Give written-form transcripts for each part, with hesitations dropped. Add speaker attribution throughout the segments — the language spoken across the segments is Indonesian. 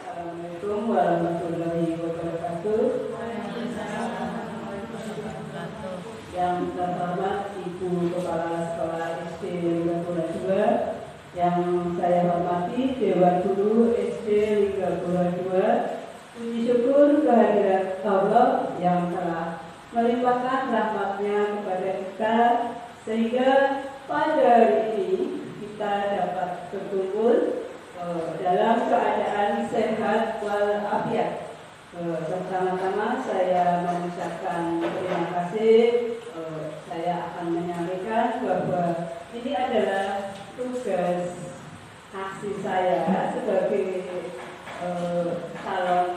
Speaker 1: Assalamualaikum warahmatullahi wabarakatuh. Yang terhormat Ibu Kepala Sekolah SD Ligapura 2, yang saya hormati Dewan Guru SD Ligapura 2, puji syukur kehadirat Allah yang telah melimpahkan rahmatnya kepada kita sehingga pada hari ini kita dapat berkumpul dalam keadaan sehat walafiat. Pertama-tama saya mengucapkan terima kasih. Saya akan menyampaikan bahwa ini adalah tugas aksi saya sebagai calon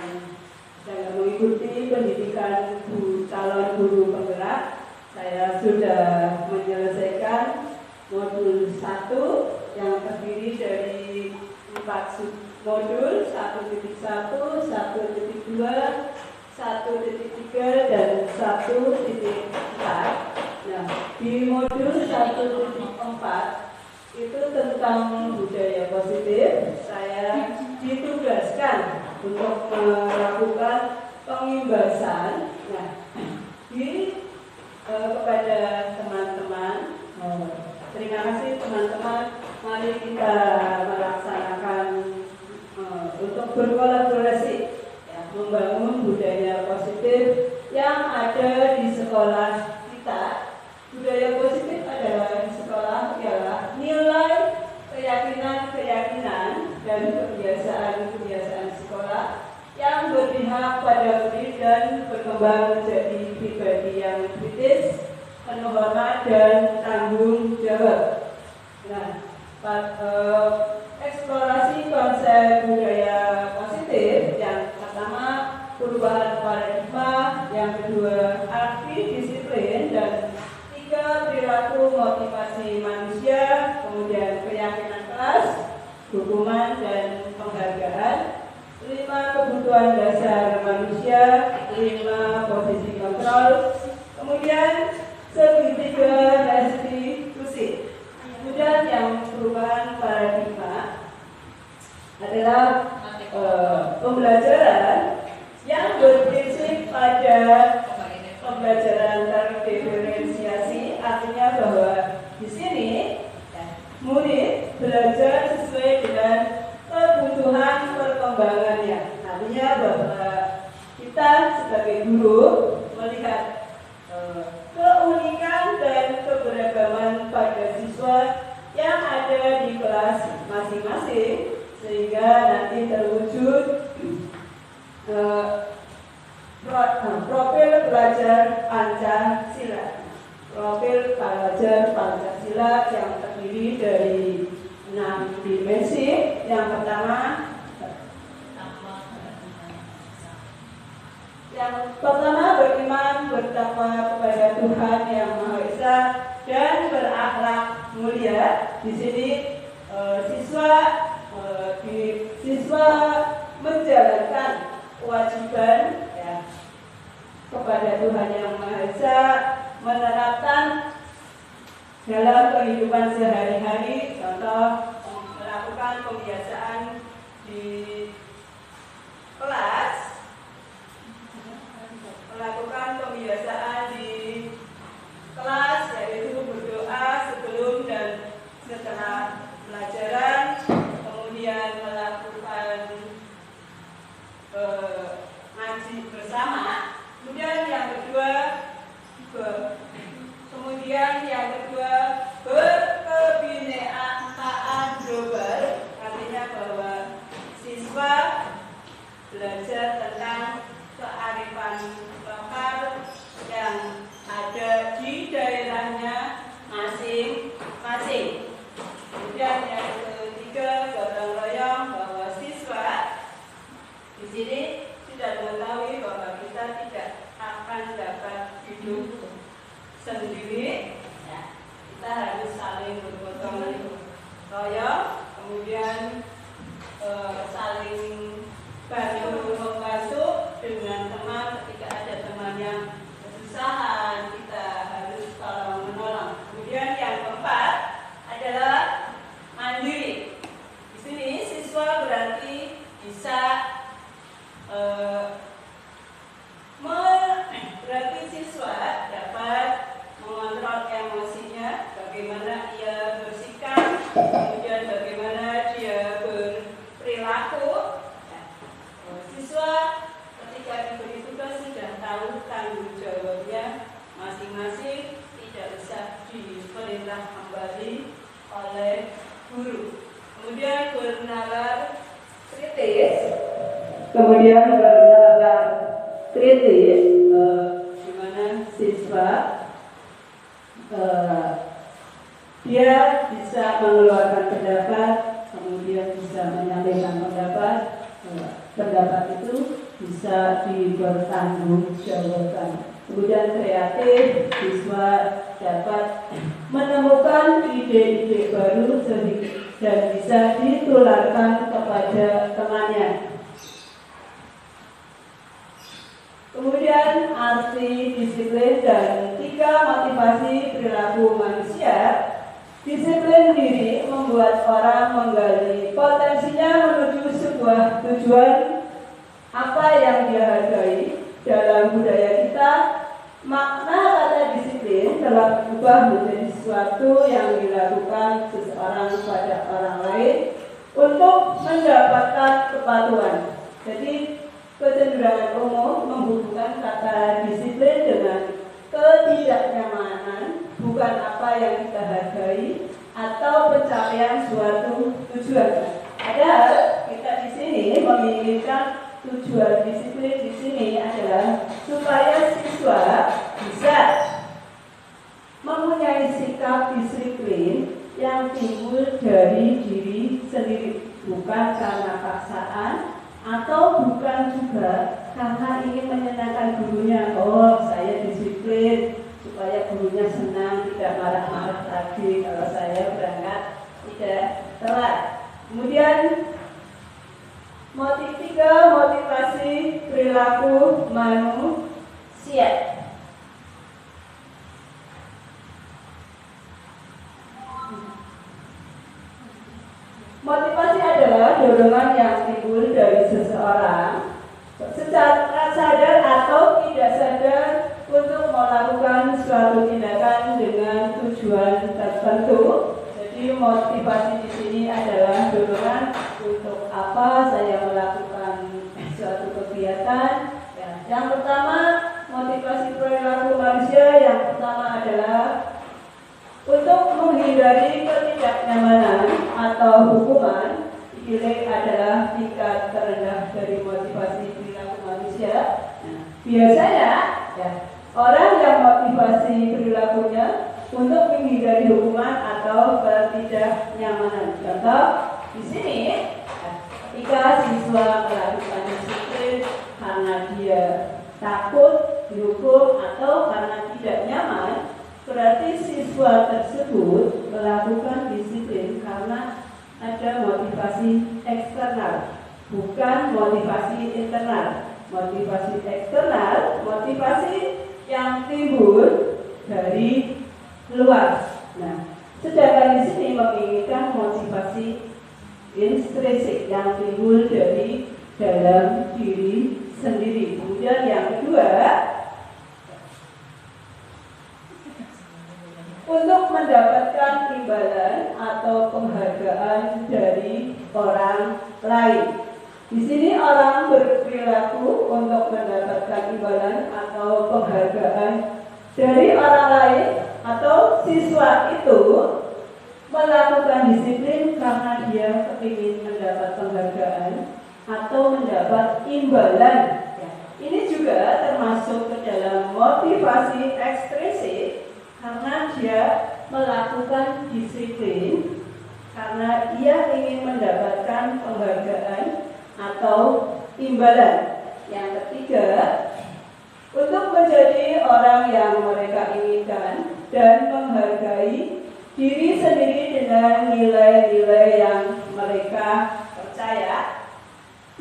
Speaker 1: dalam mengikuti pendidikan calon guru penggerak. Saya sudah menyelesaikan modul 1 yang terdiri dari 4 modul, 1.1, 1.2, 1.3, dan 1.4. Nah, di modul 1.4 itu tentang budaya positif. Saya ditugaskan untuk melakukan pengimbasan. Nah, kepada teman-teman, terima kasih teman-teman. Mari kita melaksanakan untuk berkolaborasi, ya, membangun budaya positif yang ada di sekolah kita. Budaya positif adalah di sekolah ialah nilai, keyakinan dan kebiasaan sekolah yang berpihak pada murid dan berkembang menjadi pribadi yang kritis, penuh hormat dan tanggung jawab. Nah, eksplorasi konsep budaya positif, yang pertama perubahan paradigma, yang kedua arti disiplin, dan 3 perilaku motivasi manusia, kemudian keyakinan kelas, hukuman dan penghargaan, 5 kebutuhan dasar manusia, 5 posisi kontrol, kemudian segitiga restitusi. Kemudian yang perubahan paradigma adalah pembelajaran yang berprinsip pada pembelajaran terdiferensiasi, artinya bahwa di sini murid belajar sesuai dengan kebutuhan perkembangannya. Artinya bahwa kita sebagai guru melihat keunikan dan keberagaman pada siswa yang ada di kelas masing-masing, sehingga nanti terwujud profil pelajar Pancasila. Profil pelajar Pancasila yang terdiri dari 6 dimensi. Yang pertama beriman, bertakwa kepada Tuhan Yang Maha Esa dan berakhlak mulia. Di sini siswa menjalankan kewajiban, ya, kepada Tuhan Yang Maha Esa, menerapkan dalam kehidupan sehari-hari, contoh melakukan kebiasaan di kelas, yaitu berdoa sebelum dan setelah pelajaran, kemudian melakukan ngaji bersama. Kemudian yang kedua berkebinekaan global, artinya bahwa siswa belajar tentang kearifan lokal yang ada di daerahnya masing-masing. Kemudian yang ketiga, gotong royong, bahwa siswa di sini sudah mengetahui bahwa kita tidak akan dapat hidup sendiri, ya. Kita harus saling bergotong royong, kemudian saling bantu dengan teman ketika ada teman yang kesusahan, kita harus tolong menolong. Kemudian yang keempat adalah mandiri. Di sini siswa berarti bisa berarti siswa dapat mengontrol emosinya, bagaimana ia bersikap, kemudian bagaimana dia berperilaku. Siswa ketika diberi tugas sudah tahu tanggung jawabnya masing-masing, tidak usah diperintah kembali oleh guru. Kemudian bernalar kritis, di mana siswa dia bisa mengeluarkan pendapat, kemudian bisa menyampaikan pendapat. Pendapat itu bisa dipertanggungjawabkan. Kemudian kreatif, siswa dapat menemukan ide-ide baru dan bisa ditularkan kepada temannya. Kemudian arti disiplin dan 3 motivasi perilaku manusia. Disiplin diri membuat orang menggali potensinya menuju sebuah tujuan apa yang dia hargai. Dalam budaya kita, makna kata disiplin telah berubah menjadi sesuatu yang dilakukan seseorang pada orang lain untuk mendapatkan kepatuhan. Jadi kecenderungan umum menghubungkan kata disiplin dengan ketidaknyamanan, bukan apa yang kita hargai atau pencapaian suatu tujuan. Padahal kita di sini menginginkan tujuan disiplin di sini adalah supaya siswa bisa mempunyai sikap disiplin yang timbul dari diri sendiri, bukan karena paksaan atau bukan juga karena ingin menyenangkan gurunya. Oh, saya disiplin supaya gurunya senang, tidak marah-marah lagi kalau saya berangkat tidak telat. Kemudian motivasi perilaku manusia. Motivasi adalah dorongan yang timbul dari seseorang secara sadar atau tidak sadar untuk melakukan suatu tindakan dengan tujuan tertentu. Jadi motivasi di sini adalah dorongan untuk apa saya melakukan suatu kegiatan. Yang pertama, motivasi perilaku manusia yang pertama adalah untuk menghindari ketidaknyamanan atau hukuman. Ini adalah tingkat terendah dari motivasi perilaku manusia. Biasanya orang yang motivasi perilakunya untuk menghindari hukuman atau ketidaknyamanan. Contoh di sini, ketika siswa melakukan disiplin karena dia takut dihukum atau karena tidak nyaman, berarti siswa tersebut melakukan disiplin karena ada motivasi eksternal, bukan motivasi internal. Motivasi eksternal, motivasi yang timbul dari luar. Nah, sedangkan di sini menginginkan motivasi intrinsik yang timbul dari dalam diri sendiri. Kemudian yang kedua, untuk mendapatkan imbalan atau penghargaan dari orang lain. Di sini orang berperilaku untuk mendapatkan imbalan atau penghargaan dari orang lain, atau siswa itu melakukan disiplin karena dia ingin mendapat penghargaan atau mendapat imbalan. Ini juga termasuk ke dalam motivasi ekstrinsik, karena dia melakukan disiplin karena ia ingin mendapatkan penghargaan atau imbalan. Yang ketiga, untuk menjadi orang yang mereka inginkan dan menghargai diri sendiri dengan nilai-nilai yang mereka percaya.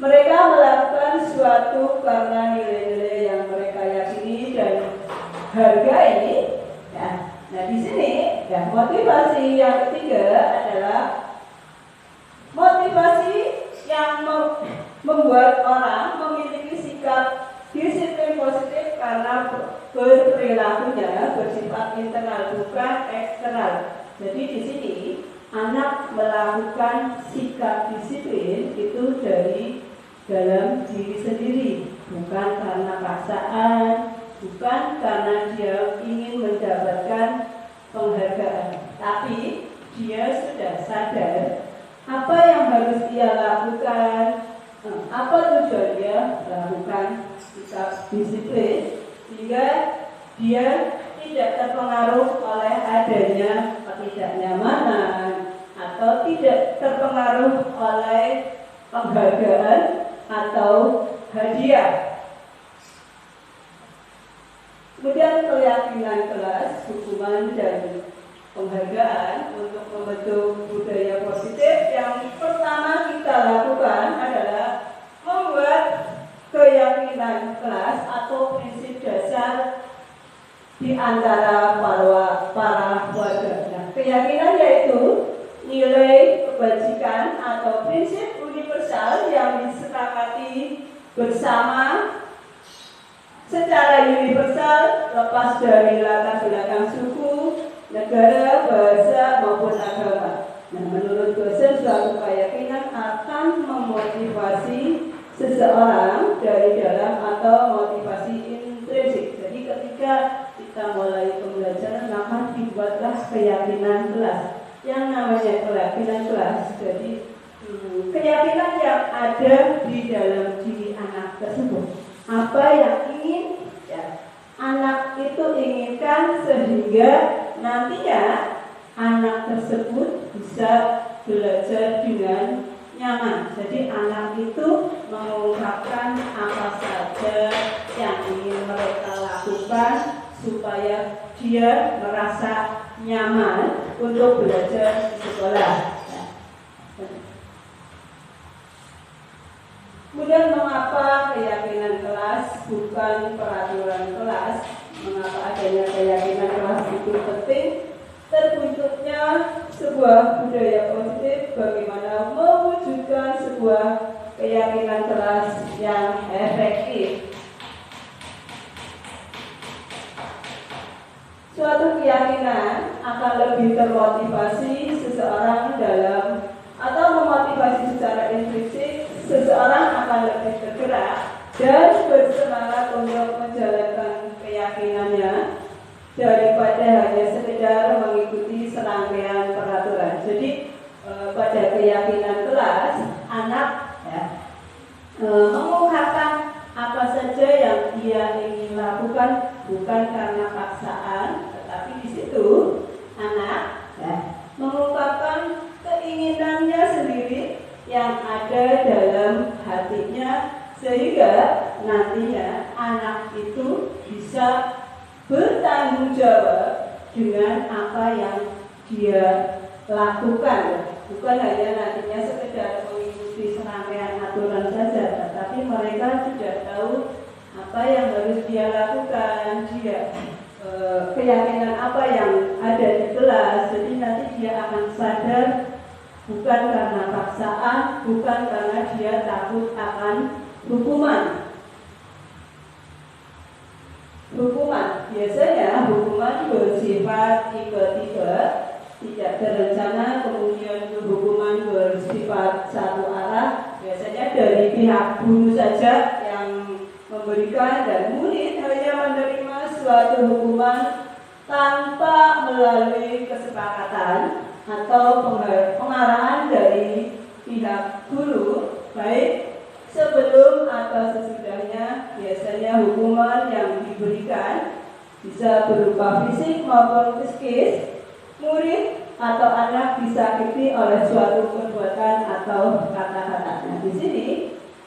Speaker 1: Mereka melakukan sesuatu karena nilai-nilai yang mereka yakini dan hargai. Nah, di sini motivasi yang ketiga adalah motivasi yang membuat orang memiliki perilakunya bersifat internal bukan eksternal. Jadi di sini anak melakukan sikap disiplin itu dari dalam diri sendiri, bukan karena paksaan, bukan karena dia ingin mendapatkan penghargaan, tapi dia sudah sadar apa yang harus dia lakukan, apa tujuan dia melakukan sikap disiplin, sehingga dia tidak terpengaruh oleh adanya ketidaknyamanan atau tidak terpengaruh oleh penghargaan atau hadiah. Kemudian keyakinan kelas, hukuman dan penghargaan untuk membentuk budaya positif. Yang pertama kita lakukan adalah membuat keyakinan kelas atau prinsip dasar di antara para warga. Nah, keyakinan yaitu nilai kebajikan atau prinsip universal yang disepakati bersama secara universal lepas dari latar belakang suku, negara, bahasa maupun agama. Nah, menurut dosen suatu keyakinan akan memotivasi seseorang dari dalam atau motivasi intrinsik. Jadi ketika kita mulai pembelajaran maka dibuatlah keyakinan kelas. Yang namanya keyakinan kelas. Jadi keyakinan yang ada di dalam diri anak tersebut. Apa yang ingin anak itu inginkan sehingga nantinya anak tersebut bisa belajar dengan nyaman. Jadi anak itu mengungkapkan apa saja yang ingin mereka lakukan supaya dia merasa nyaman untuk belajar di sekolah. Kemudian mengapa keyakinan kelas bukan peraturan kelas? Mengapa adanya keyakinan kelas itu penting? Terbentuknya sebuah budaya positif, bagaimana mewujudkan sebuah keyakinan kelas yang efektif. Suatu keyakinan akan lebih termotivasi seseorang dalam atau memotivasi secara intrinsik. Seseorang akan lebih tergerak dan bersemangat untuk menjalankan keyakinannya daripada hanya sekedar mengikuti serangkaian peraturan. Jadi pada keyakinan kelas, anak mengungkapkan apa saja yang dia ingin lakukan bukan karena paksaan, tetapi di situ anak mengungkapkan keinginannya sendiri yang ada dalam hatinya, sehingga nantinya anak itu bisa bertanggung jawab dengan apa yang dia lakukan. Bukan hanya nantinya sekedar mengikuti serangkaian aturan saja, tetapi mereka sudah tahu apa yang harus dia lakukan, dia keyakinan apa yang ada di kelas. Jadi nanti dia akan sadar bukan karena paksaan, bukan karena dia takut akan hukuman. Hukuman, biasanya hukuman bersifat tiba-tiba, tidak terencana, kemudian hukuman bersifat satu arah. Biasanya dari pihak guru saja yang memberikan dan murid hanya menerima suatu hukuman tanpa melalui kesepakatan atau pengarahan dari pihak guru, baik sebelum atau sesudahnya. Biasanya hukuman yang diberikan bisa berupa fisik maupun psikis. Murid atau anak disakiti oleh suatu perbuatan atau kata-kata. Nah, di sini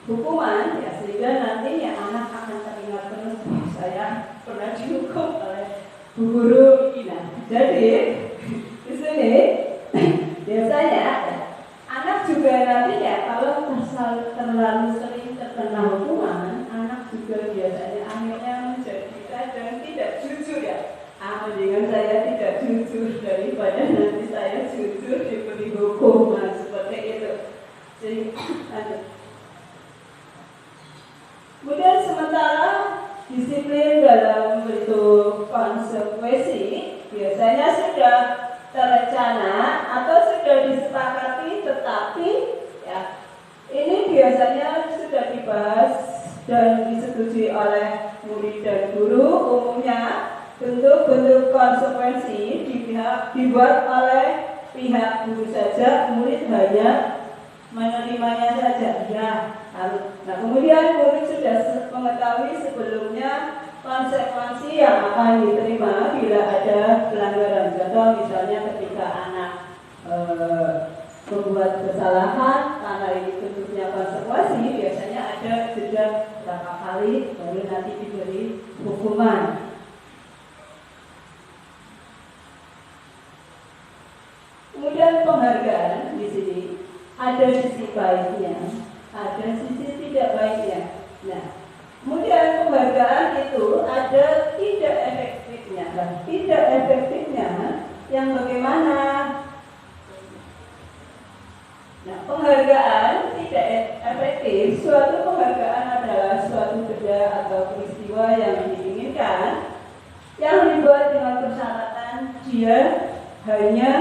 Speaker 1: hukuman sehingga nantinya anak akan teringat terus, saya pernah dihukum oleh bu guru ini. Jadi di sini biasanya anak juga nantinya kalau terlalu sering terkena hukuman, anak juga biasanya akhirnya menjadi kadang tidak jujur mendingan saya tidak jujur daripada nanti saya jujur diberi hukuman seperti itu. Jadi kemudian sementara disiplin dalam bentuk berkonsekuensi, biasanya sudah terencana atau sudah disepakati, tetapi ya ini biasanya sudah dibahas dan disetujui oleh murid dan guru. Umumnya bentuk-bentuk konsekuensi dibuat oleh pihak guru saja, murid hanya menerimanya saja. Ya, nah kemudian murid sudah mengetahui sebelumnya konsekuensi yang akan diterima bila ada pelanggaran. Contoh misalnya ketika anak membuat kesalahan, karena ini bentuknya konsekuensi, biasanya ada jeda berapa kali baru nanti diberi hukuman. Kemudian penghargaan di sini ada sisi baiknya, ada sisi tidak baiknya. Nah, kemudian penghargaan itu ada tidak efektifnya. Tidak efektifnya yang bagaimana? Nah, penghargaan tidak efektif. Suatu penghargaan adalah suatu benda atau peristiwa yang diinginkan, yang dibuat dengan persyaratan dia hanya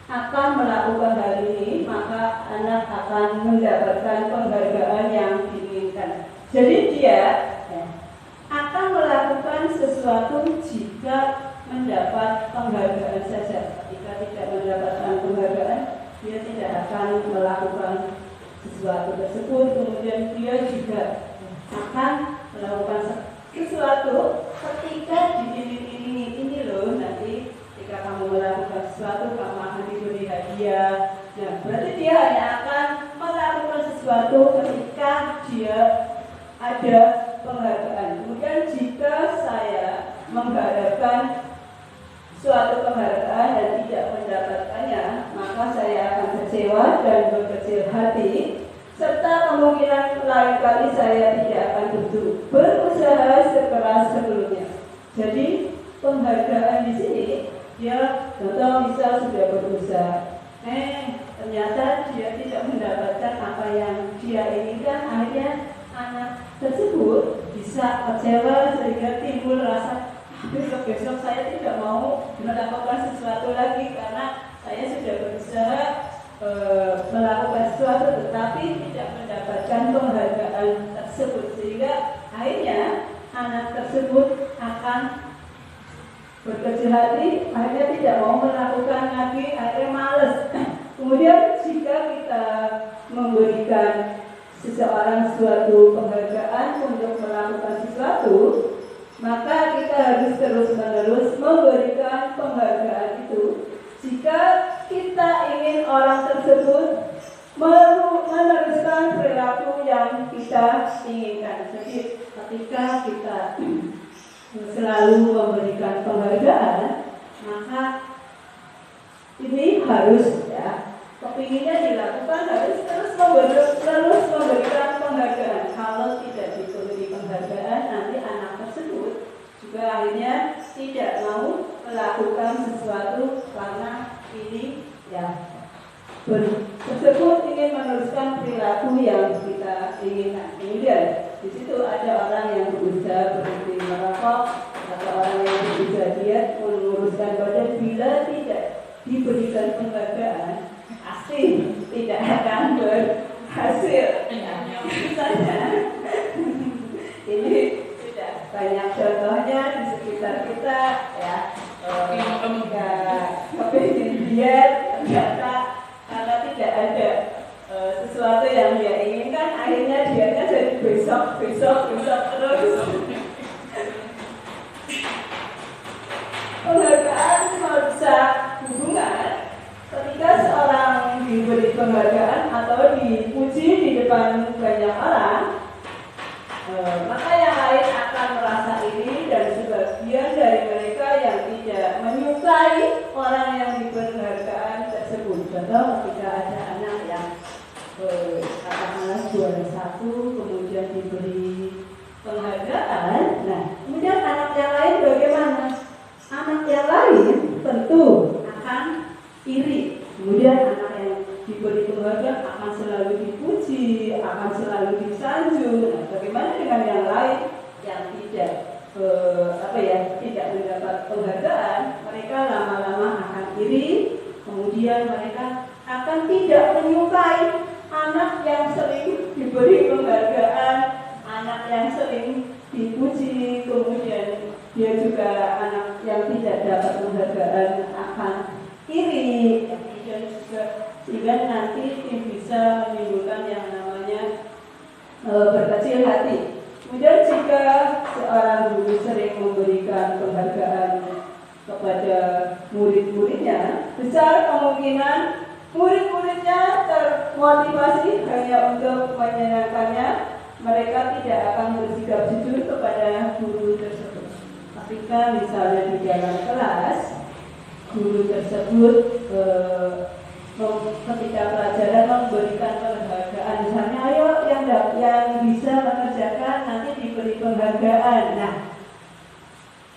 Speaker 1: akan melakukan hal ini, maka anak akan mendapatkan penghargaan yang diinginkan. Jadi dia akan melakukan sesuatu jika mendapat penghargaan saja. Ketika tidak mendapatkan penghargaan, dia tidak akan melakukan sesuatu tersebut. Kemudian dia juga akan melakukan sesuatu ketika diiring-iringi. Ini loh, nanti ketika kamu melakukan sesuatu, kamu akan diberi hadiah. Nah, berarti dia hanya akan melakukan sesuatu ketika dia ada penghargaan. Kemudian jika saya mengharapkan suatu penghargaan dan tidak mendapatkannya, maka saya akan kecewa dan berkecil hati, serta kemungkinan lain kali saya tidak akan berusaha sekeras sebelumnya. Jadi penghargaan di sini, dia contoh misal sudah berusaha, ternyata dia tidak mendapatkan apa yang dia inginkan, akhirnya anak tersebut bisa kecewa sehingga timbul rasa besok saya tidak mau melakukan sesuatu lagi karena saya sudah berusaha melakukan sesuatu tetapi tidak mendapatkan penghargaan tersebut, sehingga akhirnya anak tersebut akan berkecil hati, akhirnya tidak mau melakukan lagi, akhirnya malas. Kemudian jika kita memberikan seseorang suatu penghargaan untuk melakukan sesuatu, maka kita harus terus-menerus memberikan penghargaan itu. Jika kita ingin orang tersebut meneruskan perilaku yang kita inginkan. Jadi ketika kita selalu memberikan penghargaan, maka ini harus ya, kepinginnya dilakukan harus terus memberikan penghargaan. Kalau tidak diberi penghargaan, nanti anak tersebut juga akhirnya tidak mau melakukan sesuatu karena ini ya tersebut ingin meneruskan perilaku yang kita inginkan. Kemudian di situ ada orang yang berusaha berhenti merokok, atau orang yang berusaha diet, menguruskan badan, bila tidak diberikan penghargaan, pasti tidak akan berhasil. Misalnya, ini sudah banyak contohnya di sekitar kita ya. Kepingin diet, ternyata karena tidak ada sesuatu yang dia inginkan, akhirnya dietnya jadi besok terus. Penghargaan merusak hubungan. Ketika seorang diberi penghargaan atau dipuji di depan banyak orang, maka yang lain akan merasa ini, dan sebagian dari mereka yang tidak menyukai orang yang diberi penghargaan tersebut. Contoh ketika ada anak yang katakanlah juara 1, kemudian diberi penghargaan, nah kemudian anak yang lain bagaimana? Anak yang lain tentu akan iri. Kemudian anak yang diberi penghargaan akan selalu dipuji, akan selalu disanjung. Nah, bagaimana dengan yang lain penghargaan, mereka lama-lama akan iri, kemudian mereka akan tidak menyukai anak yang sering diberi penghargaan, anak yang sering dipuji, kemudian dia juga anak yang tidak dapat penghargaan akan iri, dan juga sehingga nanti bisa menimbulkan yang namanya berkecil hati. Kemudian jika seorang guru sering memberikan penghargaan kepada murid-muridnya, besar kemungkinan murid-muridnya termotivasi hanya untuk menyenangkannya. Mereka tidak akan bersikap jujur kepada guru tersebut. Ketika misalnya di dalam kelas, guru tersebut ketika pelajaran memberikan penghargaan, misalnya ayo yang bisa mengerjakan nanti diberi penghargaan. Nah,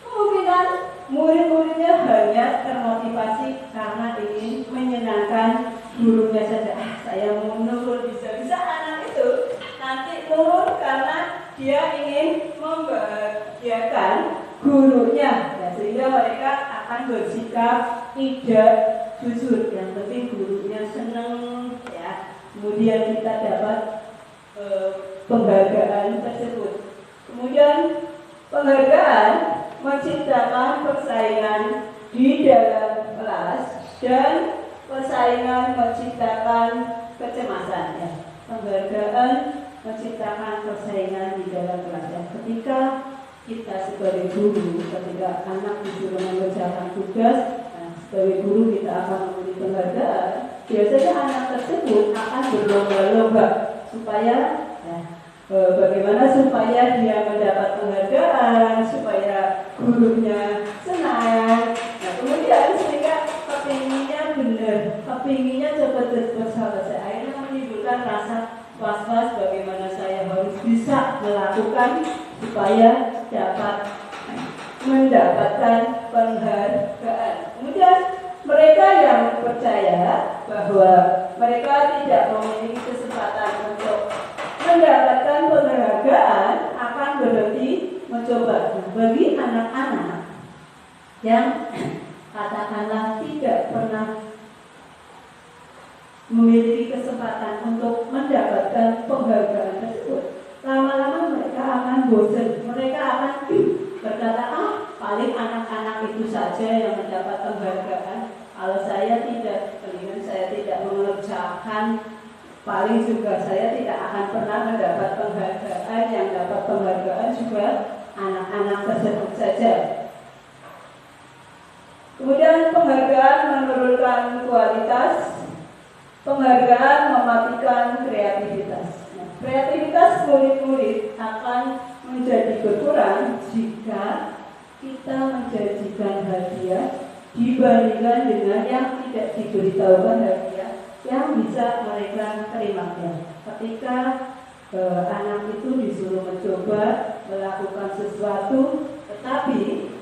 Speaker 1: kemungkinan murid-muridnya hanya termotivasi karena ingin menyenangkan gurunya saja. Saya mau nurut, bisa-bisa anak itu nanti nurut karena dia ingin membahagiakan gurunya, ya, sehingga mereka akan bersikap tidak jujur. Yang penting gurunya senang, ya. Kemudian kita dapat penghargaan tersebut. Kemudian penghargaan menciptakan persaingan di dalam kelas dan persaingan menciptakan kecemasan, ya. Penghargaan menciptakan persaingan di dalam kelas. Ya. Ketika kita sebagai guru, ketika anak disuruh mengerjakan tugas, sebagai guru kita akan memberi penghargaan. Biasanya anak tersebut akan berlomba-lomba supaya bagaimana supaya dia mendapat penghargaan, supaya gurunya senang. Nah, kemudian sehingga kepinginnya benar, kepinginnya cepat-cepat selesai. Akhirnya menimbulkan rasa was-was bagaimana saya harus bisa melakukan supaya dapat mendapatkan penghargaan. Kemudian mereka yang percaya bahwa mereka tidak memiliki kesempatan untuk mendapatkan penghargaan akan berhenti mencoba. Bagi anak-anak yang katakanlah tidak pernah memiliki kesempatan untuk mendapatkan penghargaan tersebut, lama-lama mereka akan bosan. Mereka akan berkata, paling anak-anak itu saja yang mendapat penghargaan. Kalau saya tidak, kemudian saya tidak mengerjakan, paling juga saya tidak akan pernah mendapat penghargaan. Yang dapat penghargaan juga anak-anak tersebut saja. Kemudian penghargaan menurunkan kualitas, penghargaan mematikan kreativitas. Nah, kreativitas murid-murid akan menjadi berkurang jika kita menjanjikan hadiah dibandingkan dengan yang tidak diberitahukan hadiah yang bisa mereka terima. Ketika anak itu disuruh mencoba melakukan sesuatu, tetapi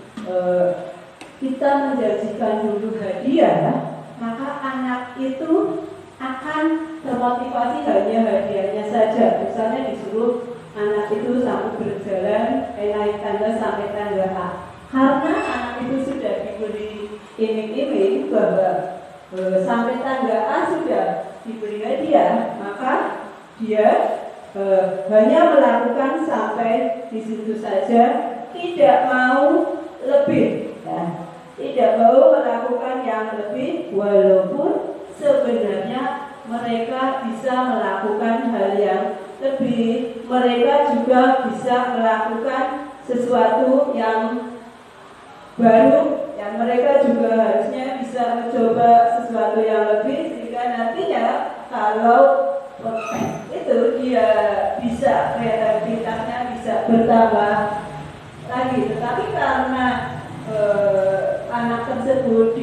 Speaker 1: kita menjanjikan dulu hadiah, maka anak itu akan termotivasi hanya hadiahnya saja. Misalnya disuruh anak itu sampai berjalan naik tangga sampai tangga A. Karena anak itu sudah diberi iming-iming bahwa sampai tangga A sudah diberi hadiah, maka dia hanya melakukan sampai di situ saja, tidak mau lebih. Ya. Tidak mau melakukan yang lebih, walaupun sebenarnya mereka bisa melakukan hal yang lebih. Mereka juga bisa melakukan sesuatu yang baru, yang mereka juga harusnya bisa mencoba sesuatu yang lebih, sehingga nantinya kalau itu dia bisa, kreativitasnya bisa bertambah lagi. Tetapi karena anak tersebut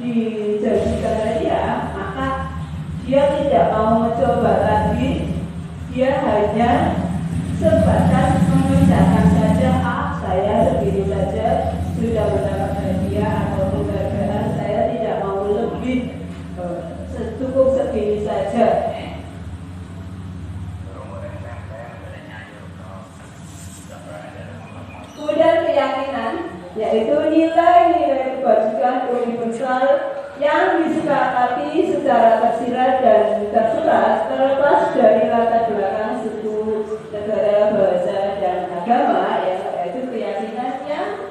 Speaker 1: dijanjikan hadiah, maka dia tidak mau mencoba lagi. Dia hanya sebatas mengerjakan saja, saya segini saja sudah mendapat hadiah atau penghargaan, saya tidak mau lebih, cukup segini saja. Kemudian keyakinan yaitu nilai-nilai kebajikan universal yang disepakati secara tersirat dan tersurat terlepas dari latar belakang suku, negara, bahasa, dan agama, yaitu keyakinan yang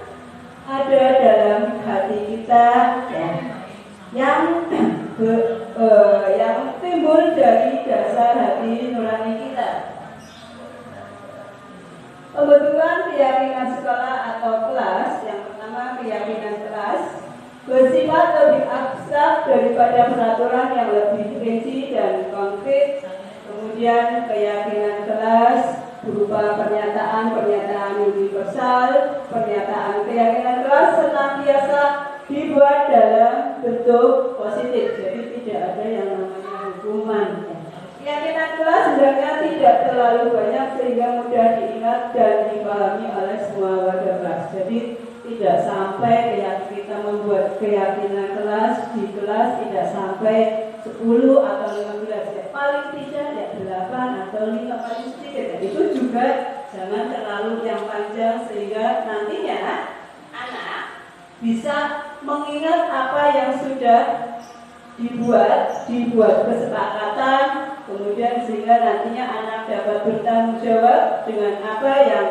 Speaker 1: ada dalam hati kita, yang timbul dari dasar hati nurani kita. Pembentukan keyakinan sekolah atau kelas, yang pertama keyakinan kelas, bersifat lebih abstrak daripada peraturan yang lebih rinci dan konkret. Kemudian keyakinan kelas berupa pernyataan-pernyataan universal, pernyataan keyakinan kelas senantiasa dibuat dalam bentuk positif, jadi tidak ada yang namanya hukuman. Keyakinan kelas hendaknya tidak terlalu banyak sehingga mudah diingat dan dipahami oleh semua warga kelas. Jadi tidak sampai kita membuat keyakinan kelas di kelas tidak sampai 10 atau 15, ya paling tidak ya 8 atau 5 paling sedikit. Ya, itu juga jangan terlalu yang panjang sehingga nantinya anak bisa mengingat apa yang sudah dibuat kesepakatan, kemudian sehingga nantinya anak dapat bertanggung jawab dengan apa yang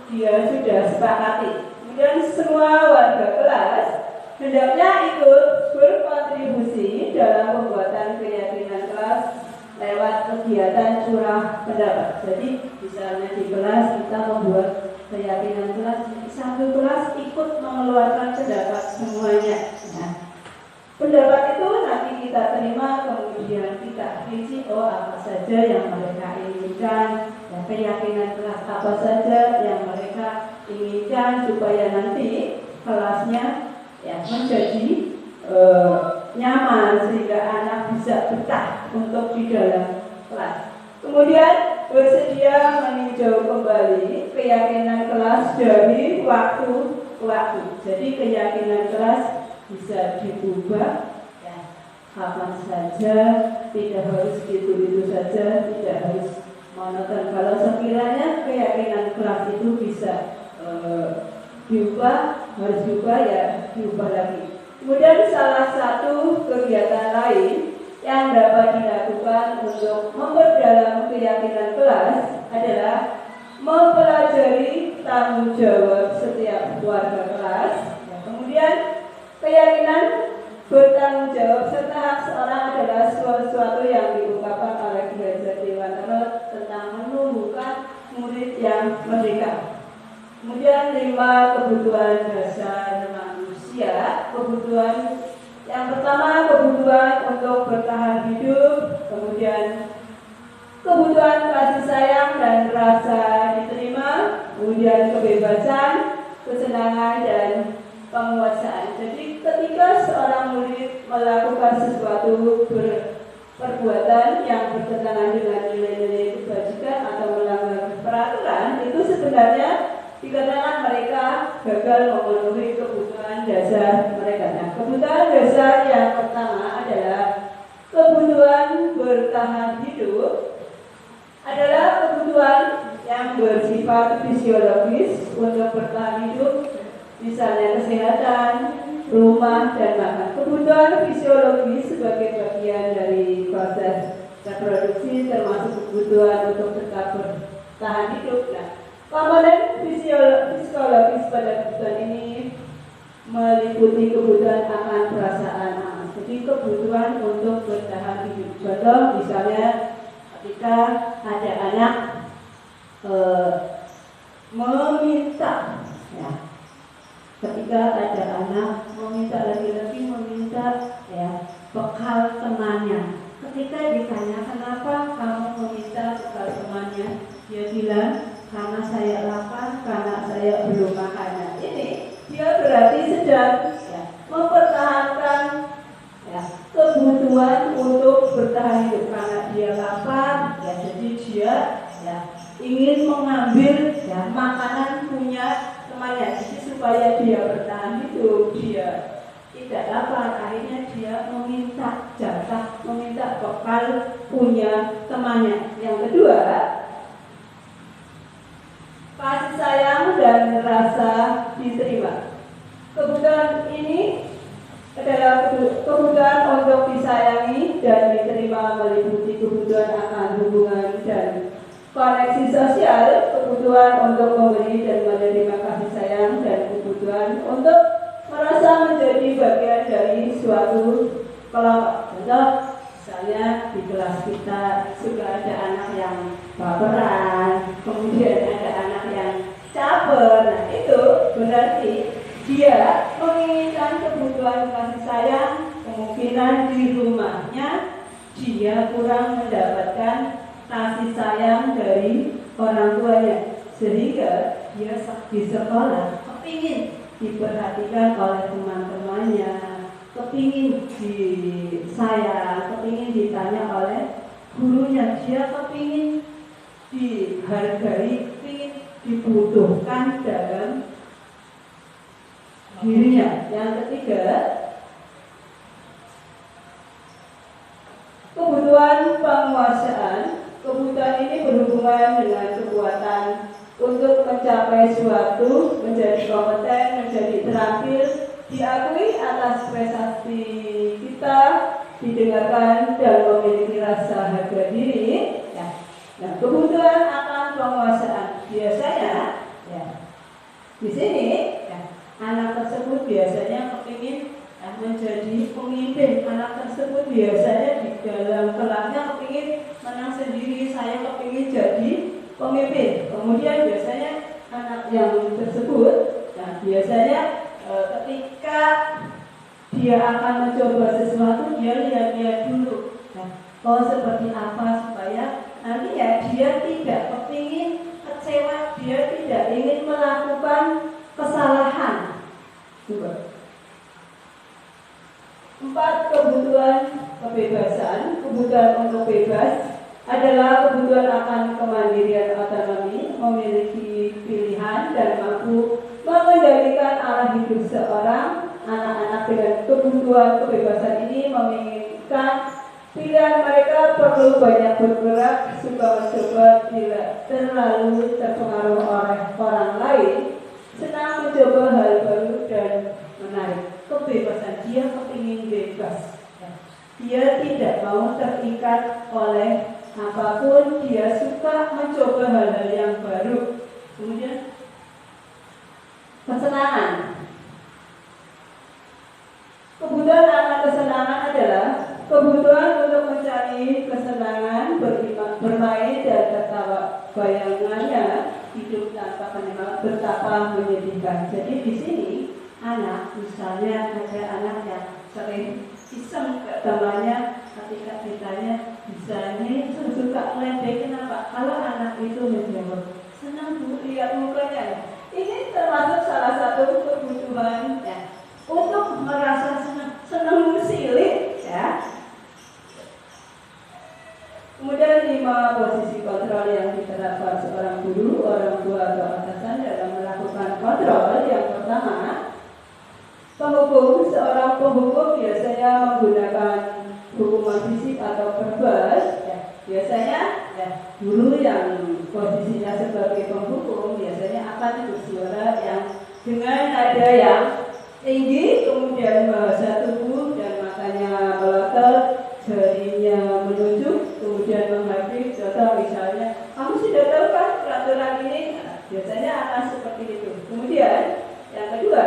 Speaker 1: dia sudah sepakati. Kemudian semua warga kelas hendaknya ikut berkontribusi dalam pembuatan keyakinan kelas lewat kegiatan curah pendapat. Jadi misalnya di kelas kita membuat keyakinan kelas, satu kelas ikut mengeluarkan pendapat semuanya. Nah, pendapat itu nanti kita terima, kemudian kita isi apa saja yang mereka inginkan, dan keyakinan kelas apa saja yang mereka inginkan supaya nanti kelasnya ya menjadi nyaman sehingga anak bisa betah untuk di dalam kelas. Kemudian bersedia meninjau kembali keyakinan kelas dari waktu ke waktu. Jadi keyakinan kelas bisa diubah ya, kapan saja, tidak harus gitu-gitu saja, tidak harus monoton. Kalau sekiranya keyakinan kelas itu bisa diubah, harus diubah ya diubah lagi. Kemudian salah satu kegiatan lain yang dapat dilakukan untuk memperdalam keyakinan kelas adalah mempelajari tanggung jawab setiap warga kelas. Ya, kemudian keyakinan bertanggung jawab serta hak seorang adalah sesuatu yang diungkapkan oleh Ki Hajar Dewantara tentang menumbuhkan murid yang merdeka. Kemudian 5 kebutuhan dasar manusia. Kebutuhan yang pertama kebutuhan untuk bertahan hidup, kemudian kebutuhan kasih sayang dan rasa diterima, kemudian kebebasan, kesenangan dan penguasaan. Jadi ketika seorang murid melakukan sesuatu perbuatan yang bertentangan dengan nilai-nilai kebajikan atau melanggar peraturan, itu sebenarnya dikatakan mereka gagal memenuhi kebutuhan dasar mereka. Nah, kebutuhan dasar yang pertama adalah kebutuhan bertahan hidup, adalah kebutuhan yang bersifat fisiologis untuk bertahan hidup, misalnya kesehatan, rumah, dan makan. Kebutuhan fisiologis sebagai bagian dari proses reproduksi termasuk kebutuhan untuk tetap bertahan hidup. Nah, komponen fisiologis pada kebutuhan ini meliputi kebutuhan akan perasaan aman. Jadi kebutuhan untuk bertahan hidup. Contoh misalnya ketika ada anak meminta, ya, ketika ada anak meminta laki-laki meminta ya bekal temannya. Ketika ditanya kenapa kamu meminta bekal temannya, dia bilang karena saya lapar, karena saya belum makan. Nah, ini dia berarti sedang ya, mempertahankan ya, kebutuhan untuk bertahan hidup karena dia lapar. Ya, jadi dia ya, ingin mengambil ya, makanan punya temannya. Jadi supaya dia bertahan hidup, dia tidak lapar. Akhirnya dia meminta jatah, meminta bekal punya temannya. Yang kedua, kasih sayang dan rasa diterima. Kebutuhan ini adalah kebutuhan untuk disayangi dan diterima, meliputi kebutuhan akan hubungan dan koneksi sosial, kebutuhan untuk memberi dan menerima kasih sayang, dan kebutuhan untuk merasa menjadi bagian dari suatu kelompok. Contoh, misalnya di kelas kita suka ada anak yang baperan, kemudian ada anak yang caper. Nah, itu berarti dia menginginkan kebutuhan kasih sayang, kemungkinan di rumahnya dia kurang mendapatkan kasih sayang dari orang tuanya, sehingga dia di sekolah kepingin diperhatikan oleh teman-temannya, kepingin disayang, kepingin ditanya oleh gurunya, dia kepingin dihargai, kepingin dibutuhkan dalam dirinya. Yang ketiga, kebutuhan penguasaan. Kebutuhan ini berhubungan dengan kekuatan untuk mencapai suatu, menjadi kompeten, menjadi terampil, diakui atas prestasi kita, didengarkan dan memiliki rasa harga diri. Nah, kebutuhan akan penguasaan biasanya, di sini anak tersebut biasanya kepingin menjadi pemimpin. Anak tersebut biasanya di dalam kelasnya kepingin menang sendiri, saya kepingin jadi pemimpin. Kemudian biasanya anak yang tersebut, biasanya ketika dia akan mencoba sesuatu, dia lihat-lihat dulu, seperti apa, supaya nanti dia tidak kepingin kecewa, dia tidak ingin melakukan kesalahan. 4. Kebutuhan kebebasan. Kebutuhan untuk bebas adalah kebutuhan akan kemandirian, otonomi, memiliki pilihan dan mampu mengendalikan arah hidup seorang. Anak-anak dengan kebutuhan kebebasan ini menginginkan pilihan mereka, perlu banyak bergerak, suka mencoba, tidak terlalu terpengaruh oleh orang lain, senang mencoba hal baru dan menarik. Kebebasan, dia kepingin bebas, dia tidak mau terikat oleh apapun, dia suka mencoba hal-hal yang baru. Kemudian kesenangan. Kebutuhan akan kesenangan adalah kebutuhan untuk mencari kesenangan, bermain dan tertawa. Bayangannya hidup tanpa kenal betapa menyedihkan. Jadi di sini anak, misalnya ada anak yang sering iseng ke temannya, ketika ditanya, bisa nih suka meledek, kenapa? Kalau anak itu menjawab, senang Bu lihat mukanya. Ini termasuk salah satu kebutuhan untuk merasa senang silik, Kemudian 5 posisi kontrol yang diterapkan seorang guru, orang tua atau atasan dalam melakukan kontrol. Yang pertama, penghukum. Seorang penghukum biasanya menggunakan hukuman fisik atau verbal. Biasanya guru yang posisinya sebagai penghukum biasanya akan bersuara yang dengan nada yang tinggi, kemudian bahasa tubuh dan matanya melotot, jarinya menunjuk, kemudian menghadap. Contoh misalnya, kamu sudah tahu kan peraturan ini? Biasanya akan seperti itu. Kemudian yang kedua,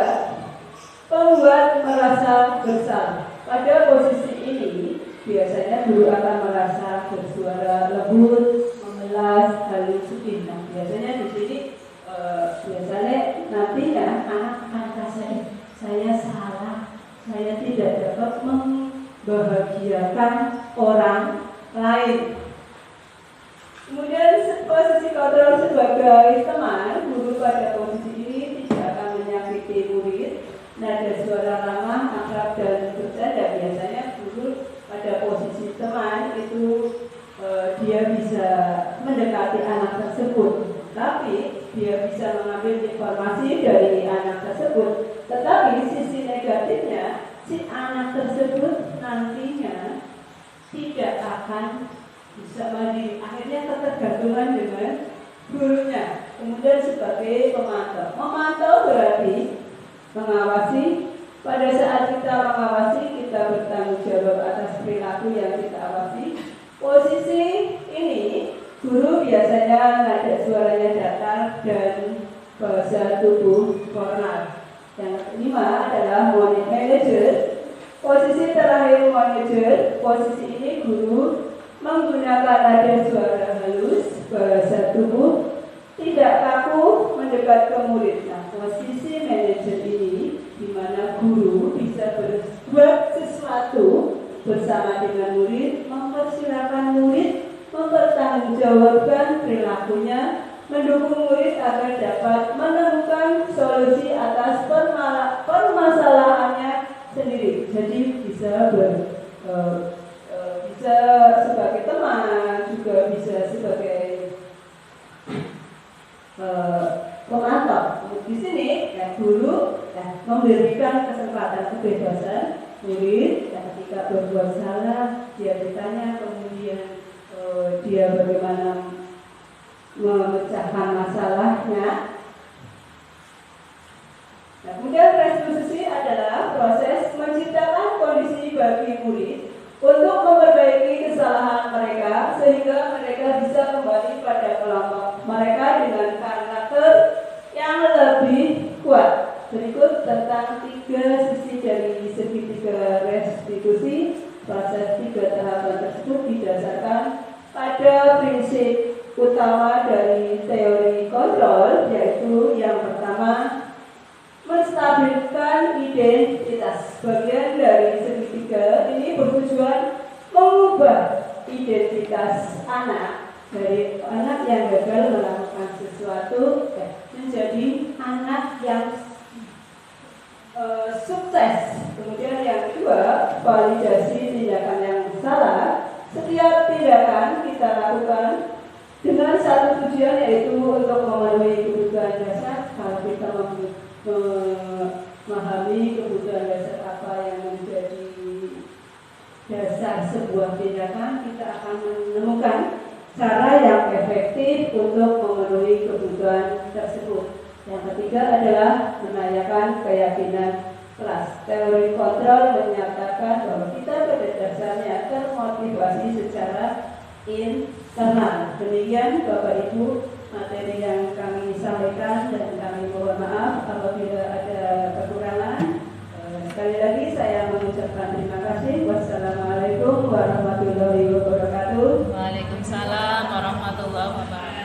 Speaker 1: membuat merasa bersalah. Pada posisi ini biasanya guru akan merasa bersuara lembut, memelas, halus, sedih. Nah, biasanya di sini biasanya nantinya anak akan merasa saya salah, saya tidak dapat membahagiakan orang lain. Kemudian posisi kontrol sebagai teman, guru pada posisi ini tidak akan menyakiti murid. Nada suara ramah, akrab dan bercanda. Biasanya guru pada posisi teman itu dia bisa mendekati anak tersebut, tapi dia bisa mengambil informasi dari anak tersebut. Tetapi sisi negatifnya, si anak tersebut nantinya tidak akan bisa mandiri. Akhirnya ketergantungan dengan gurunya. Kemudian sebagai pemantau. Memantau berarti mengawasi. Pada saat kita mengawasi, kita bertanggung jawab atas perilaku yang kita awasi. Posisi ini, guru biasanya nada suaranya datar dan bahasa tubuh formal. Yang kelima adalah manager. Posisi terakhir manager, posisi ini guru menggunakan nada suara halus, bahasa tubuh, tidak kaku mendekat ke murid. Nah, posisi manajer ini di mana guru bisa berbuat sesuatu bersama dengan murid, mempersilahkan murid, mempertanggungjawabkan perilakunya, mendukung murid agar dapat menemukan solusi atas permasalahannya sendiri. Jadi bisa bisa sebagai teman, juga bisa sebagai pengatur. Di sini ya, guru ya, memberikan kesempatan kebebasan murid ya, ketika berbuat salah dia ditanya, kemudian dia bagaimana memecahkan masalahnya. Nah, kemudian restitusi adalah proses menciptakan kondisi bagi murid untuk memperbaiki kesalahan mereka sehingga mereka bisa kembali pada kelompok mereka dengan karakter yang lebih kuat. Berikut tentang 3 sisi dari segitiga restitusi. Proses 3 tahapan tersebut didasarkan pada prinsip utama dari teori kontrol, yaitu yang pertama, menstabilkan identitas. Bagian dari segitiga ini bertujuan mengubah identitas anak dari anak yang gagal melakukan sesuatu menjadi anak yang sukses. Kemudian yang kedua, validasi tindakan yang salah. Setiap tindakan kita lakukan dengan satu tujuan, yaitu untuk memenuhi kebutuhan dasar. Kalau kita memahami kebutuhan dasar apa yang menjadi dasar sebuah tindakan, kita akan menemukan cara yang efektif untuk memenuhi kebutuhan tersebut. Yang ketiga adalah menanyakan keyakinan kelas. Teori kontrol menyatakan bahwa kita pada dasarnya termotivasi secara internal. Demikian Bapak Ibu materi yang kami sampaikan, dan kami mohon maaf apabila ada kekurangan. Sekali lagi saya mengucapkan terima kasih. Wassalamualaikum warahmatullahi wabarakatuh.
Speaker 2: Waalaikumsalam warahmatullahi wabarakatuh.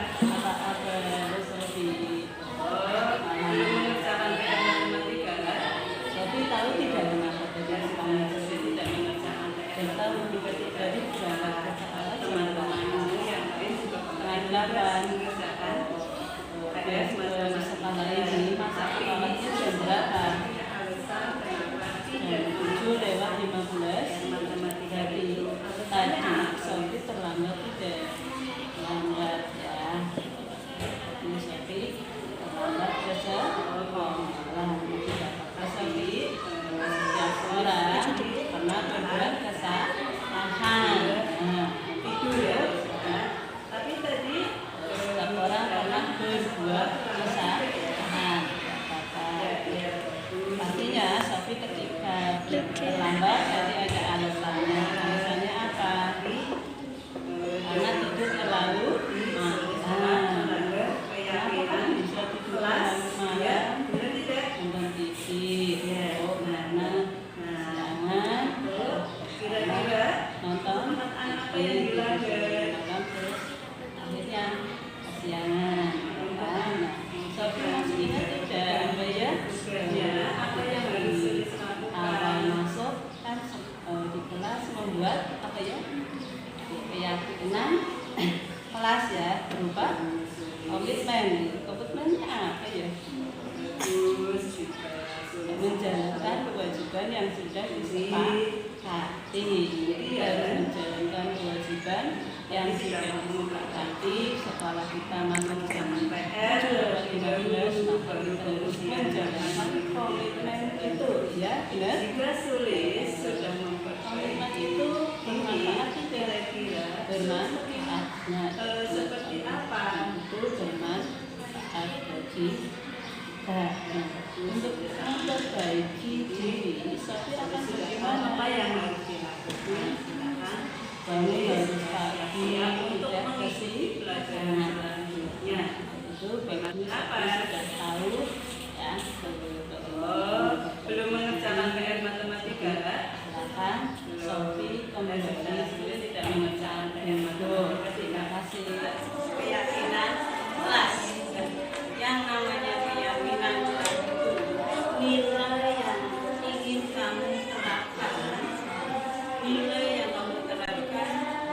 Speaker 2: Terlambat jadi ada alasannya. Alasannya apa? Anak tidur terlalu malam. Kenapa bisa tidur terlalu malam? Nonton TV. Oh, karena jangan kira-kira nonton TV malam terus akhirnya kesiangan. Sofi masih ingat tidak apa ya? Apa yang harus awal masuk kan di kelas membuat apa ya, keyakinan kelas ya, berupa komitmennya apa ya, menjalankan kewajiban yang sudah disepakati. Kita harus menjalankan kewajiban yang sudah disepakati. Setelah kita masuk zaman PR 2015, maka kita harus menjalankan komitmen itu, ya benar?
Speaker 1: Jika sulit sudah
Speaker 2: Komitmen itu bermanfaat kira-kira, bermanfaat. Nah,
Speaker 1: seperti apa?
Speaker 2: Itu bermanfaat bagi kita. Untuk memperbaiki diri, Sofi akan bagaimana?
Speaker 3: Apa yang harus dilakukan? Silakan.
Speaker 2: Kamu harus pagi
Speaker 3: Untuk
Speaker 2: tidak
Speaker 3: mengikuti
Speaker 2: kasih
Speaker 3: pelajaran selanjutnya.
Speaker 2: itu bagi Sofi sudah tahu ya.
Speaker 3: Belum mengerjakan PR matematika?
Speaker 2: Silakan Sofi kembali
Speaker 3: tidak mengerjakan PR matematika.
Speaker 2: Terima kasih.
Speaker 3: Keyakinan kelas. Yang namanya keyakinan kelas itu nilai yang ingin kamu terapkan, nilai yang kamu terapkan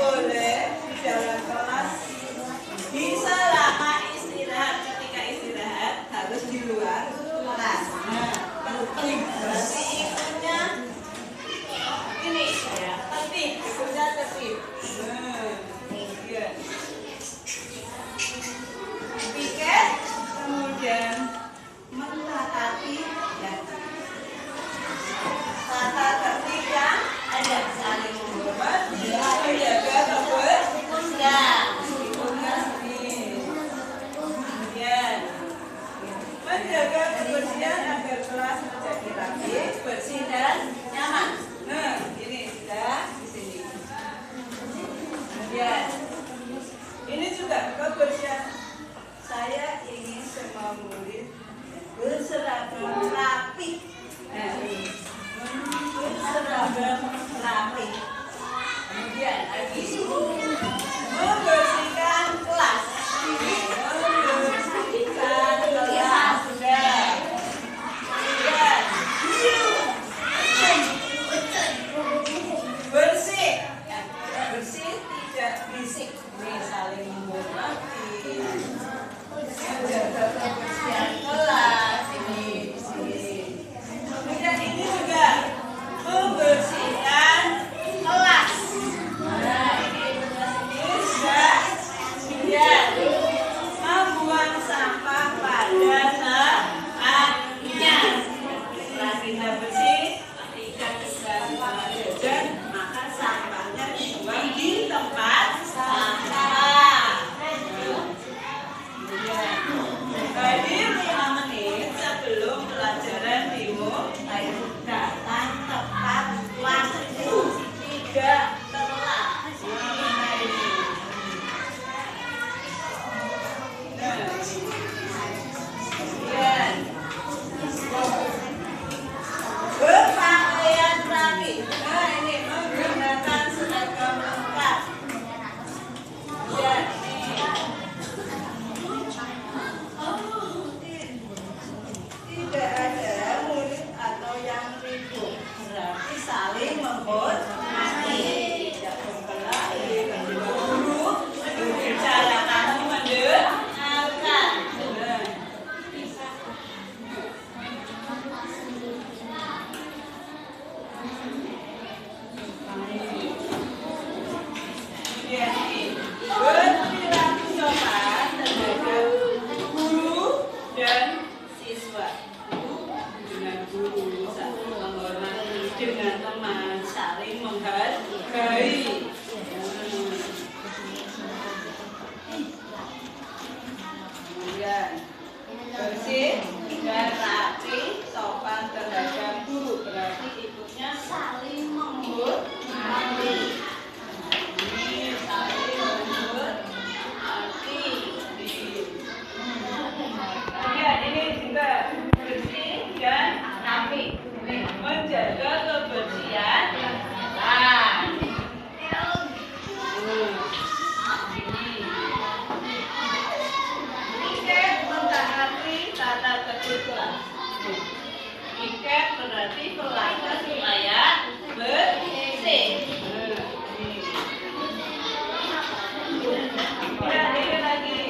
Speaker 3: boleh di dalam kelas. Bisa lama istirahat, ketika istirahat harus di luar kelas. Nah, penting berarti ikutnya ini ya, tertib, ikutnya tertib. Iya. Piket, kemudian mentaati ya. Tata tertib yang ada, saling menghormati, menjaga kebersihan. Kemudian menjaga kebersihan agar kelas menjadi rapi, bersih dan nyaman. Nah, ini sudah di sini. Kemudian ini juga kebersihan. Saya ingin semua murid berseragam rapi. Nah, berseragam rapi. Kemudian lagi membersihkan kelas. Membersihkan kelas sudah. Kemudian bersih. Bersih tidak berisik. Ini saling menghormati. Menjaga kebersihan kelas ini di sini. Kemudian ini juga membersihkan kelas. Nah, ini sudah. Kemudian membuang sampah pada tempatnya. Setelah kita bersih, ketika sudah jajan, maka sampahnya dibuang di tempat sampah. Hadir 5 menit sebelum pelajaran dimulai. Datang tepat waktu, tidak telat. Kemudian berpakaian rapi. Nah, ini menggunakan seragam lengkap. Kemudian tidak ada murid atau yang ribut, berarti saling menghormati, tidak berkelahi, berguru, berbicara kami mendengarkan. Berperilaku sopan terhadap guru dan siswa. Dengan guru, saling menghormati, dengan teman, saling menghargai. Kemudian bersih dan rapi, sopan terhadap guru, berarti ikutnya saling menghormati. Ini saling menghormati. Kemudian ini juga bersih dan rapi, menjaga kebersihan kelas. Piket mentaati tata tertib kelas. Piket berarti kelasnya supaya bersih. Ya, ini lagi.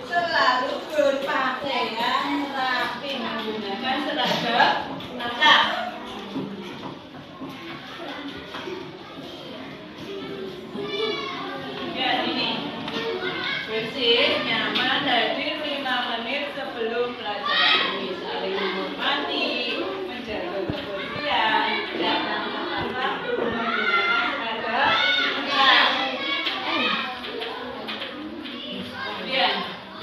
Speaker 3: Selalu berpakaian rapi, menggunakan seragam lengkap. Ya, ini bersih, nyaman, hadir 5 menit sebelum pelajaran ini. Saling menghormati, menjaga kebersihan, datang tepat waktu, menggunakan seragam lengkap. Kemudian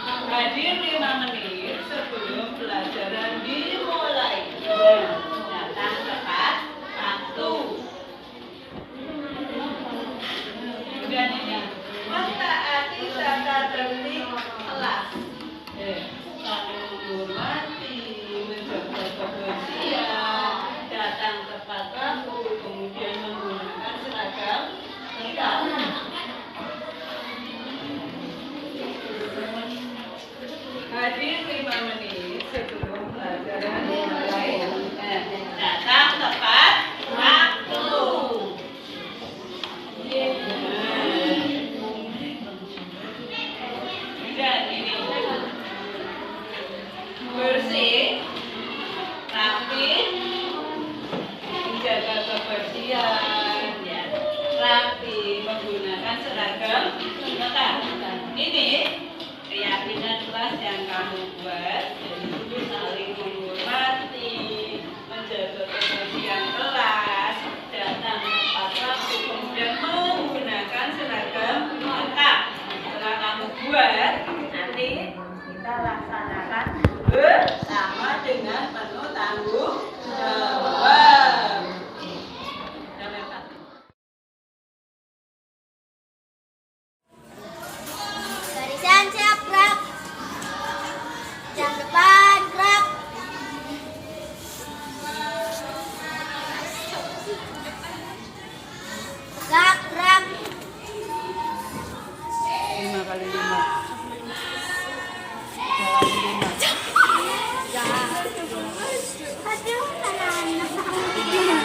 Speaker 3: hadir 5 menit sebelum pelajaran dimulai. Datang tepat waktu. Kemudian ini mentaati tata tertib kelas. Saling menghormati, menjaga kebersihan, datang tepat waktu, kemudian menggunakan seragam lengkap. Hadir 5 menit sebelum pelajaran dimulai. Datang tepat waktu.
Speaker 2: Ini keyakinan kelas yang kamu buat, jadi saling menghormati, menjaga kebersihan kelas, datang tepat waktu, kemudian menggunakan seragam lengkap. Setelah kamu buat, nanti kita laksanakan bersama dengan penuh tanggung jawab.
Speaker 4: Barisan siap, gerak. Jam depan, gerak. Gerak, gerak.
Speaker 2: 5 kali 5. 3 kali 5.
Speaker 4: Aduh, anak-anak.
Speaker 2: 3 kali 5.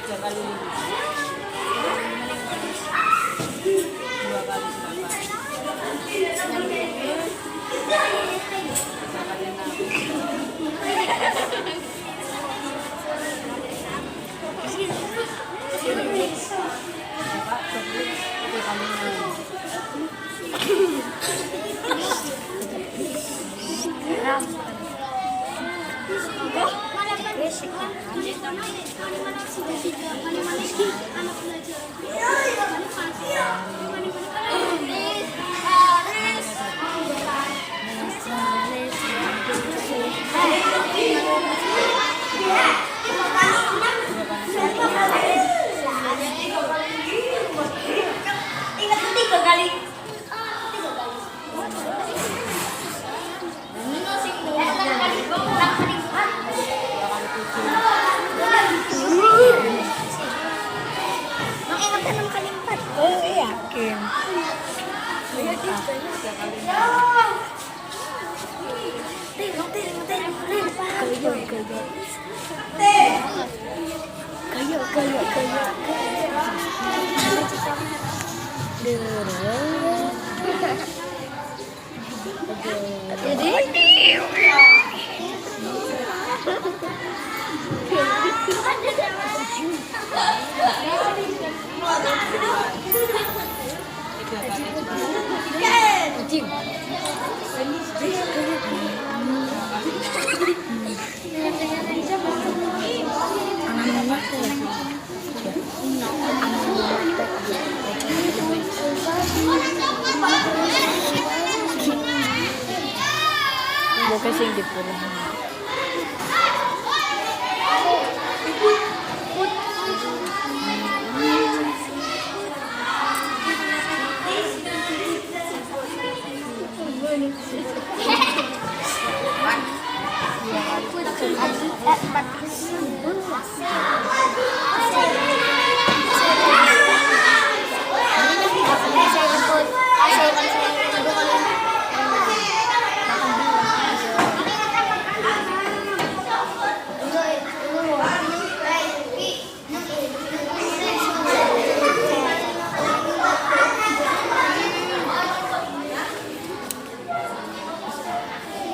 Speaker 2: 2 kali 8. 3 kali 6. Bapak, 3 kali 6.
Speaker 4: Kasih di pulang.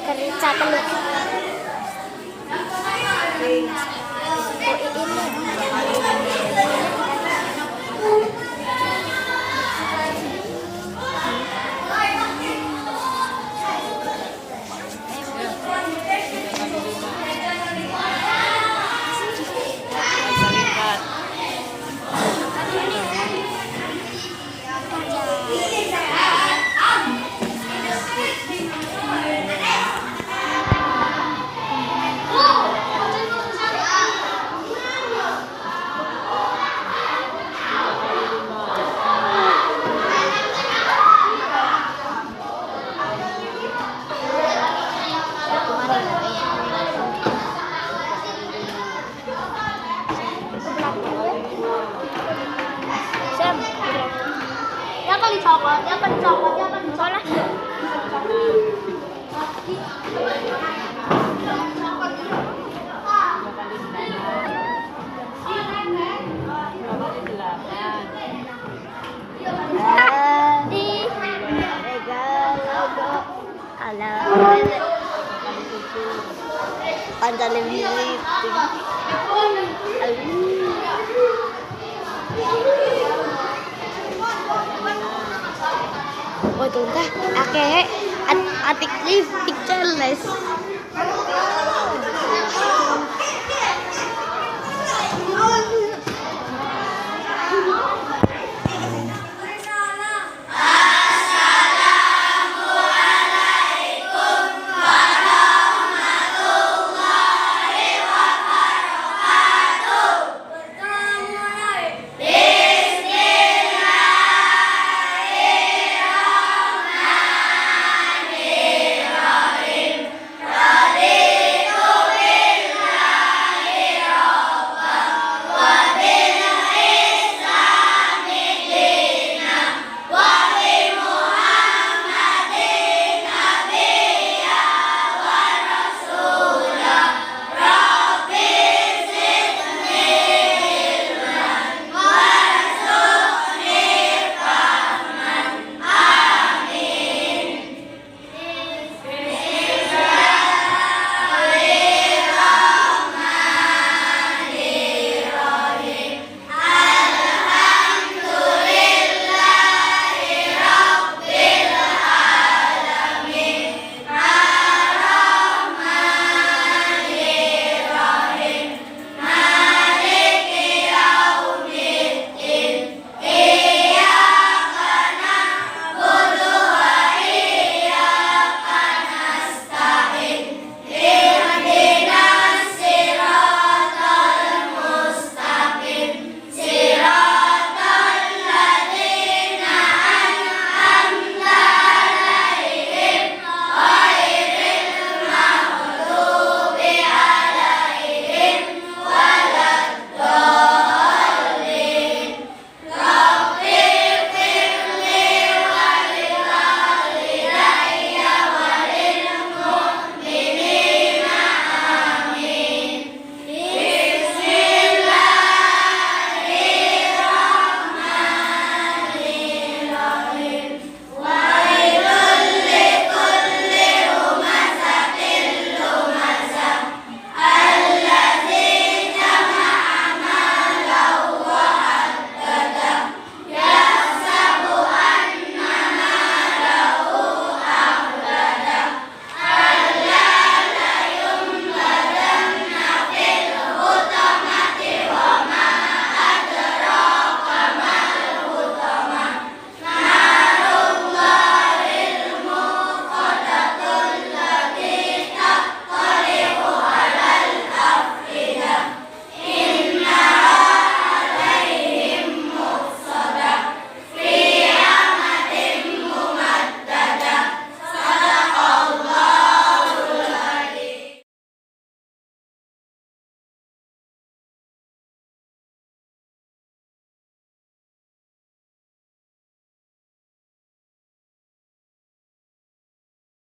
Speaker 4: Kerja peluk. Panjang lebih Foto tah akeh atik lift tik celes.